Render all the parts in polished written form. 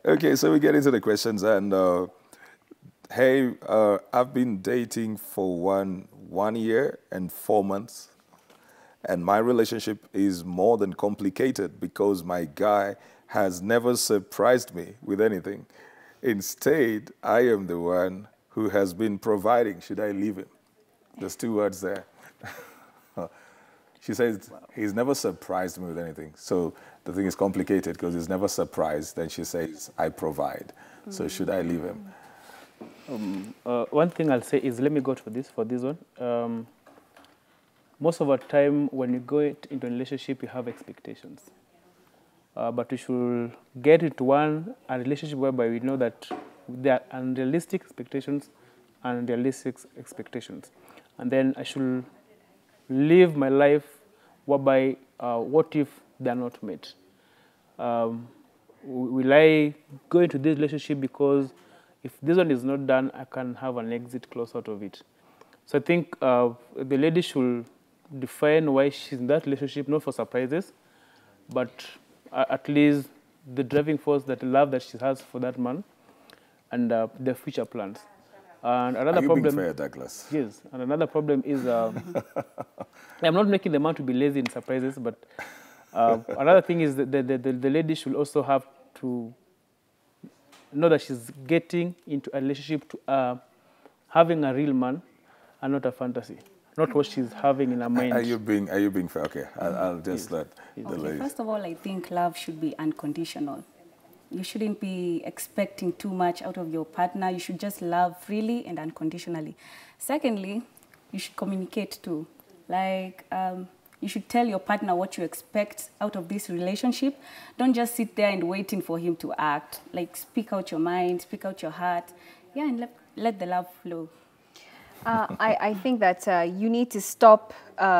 Okay, so we get into the questions, and hey, I've been dating for one year and 4 months, and my relationship is more than complicated because my guy has never surprised me with anything. Instead, I am the one who has been providing. Should I leave him? There's two words there. She says he's never surprised me with anything. So the thing is complicated because he's never surprised. Then she says, I provide. So should I leave him? One thing I'll say is, let me go for this one. Most of the time, when you go into a relationship, you have expectations. But we should get into a relationship whereby we know that there are unrealistic expectations and realistic expectations. And then I should live my life whereby what if they're not met? Will I go into this relationship because if this one is not done, I can have an exit clause out of it? So I think the lady should define why she's in that relationship, not for surprises, but at least the driving force, that love that she has for that man, and their future plans. And another Are you problem, being fair, Douglas? yes, and another problem is I'm not making the man to be lazy in surprises, but another thing is that the lady should also have to know that she's getting into a relationship to having a real man and not a fantasy, not what she's having in her mind. Are you being fair? Okay, I'll just let the Okay, ladies. first of all, I think love should be unconditional. You shouldn't be expecting too much out of your partner. You should just love freely and unconditionally. Secondly, you should communicate too. Like, you should tell your partner what you expect out of this relationship. Don't just sit there and waiting for him to act. Like, speak out your mind, speak out your heart. Yeah, and let the love flow. I think that you need to stop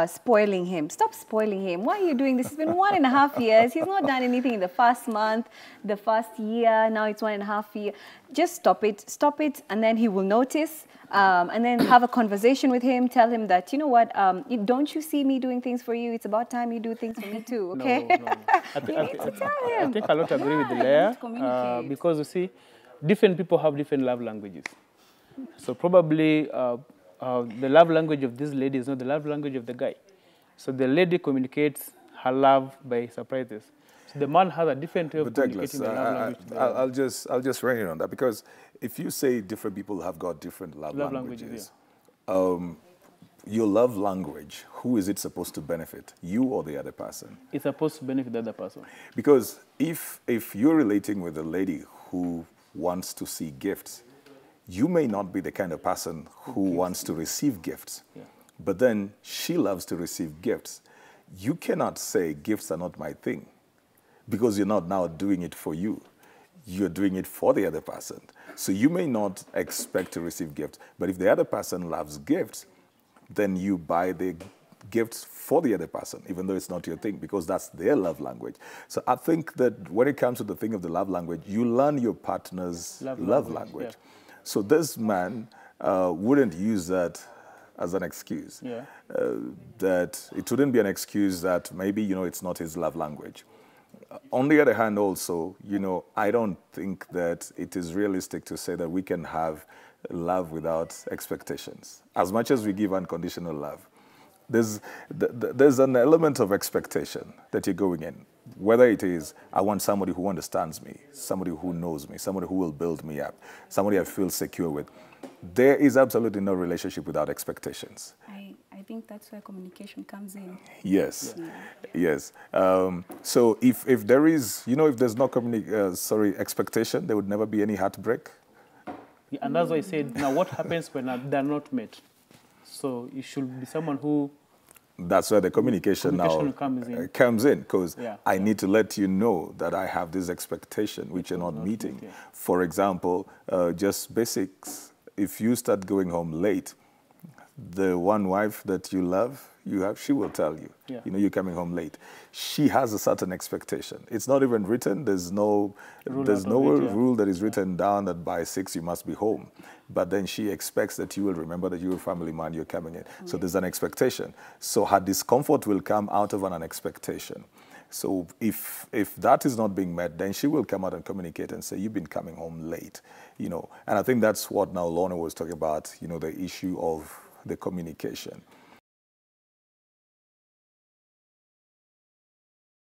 spoiling him. Stop spoiling him. Why are you doing this? It's been 1.5 years. He's not done anything in the first month, the first year. Now it's 1.5 years. Just stop it. Stop it, and then he will notice. And then have a conversation with him. Tell him that, you know what, don't you see me doing things for you? It's about time you do things for me too, okay? No. I think I don't agree with the layer because, you see, different people have different love languages. So probably the love language of this lady is not the love language of the guy. So the lady communicates her love by surprises. So the man has a different way of communicating the love language. I'll just rein in on that, because if you say different people have got different love languages, your love language, who is it supposed to benefit, you or the other person? It's supposed to benefit the other person. Because if you're relating with a lady who wants to see gifts, you may not be the kind of person who wants to receive gifts, but then she loves to receive gifts. You cannot say gifts are not my thing, because you're not now doing it for you. You're doing it for the other person. So you may not expect to receive gifts, but if the other person loves gifts, then you buy the gifts for the other person, even though it's not your thing, because that's their love language. So I think that when it comes to the thing of the love language, you learn your partner's love language. Yeah. So this man wouldn't use that as an excuse. Yeah. That it wouldn't be an excuse that maybe, it's not his love language. On the other hand, also, I don't think that it is realistic to say that we can have love without expectations. As much as we give unconditional love, there's an element of expectation that you're going in. Whether it is, I want somebody who understands me, somebody who knows me, somebody who will build me up, somebody I feel secure with. There is absolutely no relationship without expectations. I think that's where communication comes in. Yes, yes. So if there is, if there's no expectation, there would never be any heartbreak. Yeah, and that's why I said, now what happens when they're not met? So you should be someone who... That's where the communication now comes in, because I need to let you know that I have this expectation which you're not meeting. Yeah. For example, just basics. If you start going home late, the one wife that you love, she will tell you, you're coming home late. She has a certain expectation. It's not even written. There's no rule that is written down that by 6 you must be home. But then she expects that you will remember that you're a family man, you're coming in. So there's an expectation. So her discomfort will come out of an expectation. So if that is not being met, then she will come out and communicate and say, you've been coming home late, And I think that's what now Lorna was talking about, the issue of the communication.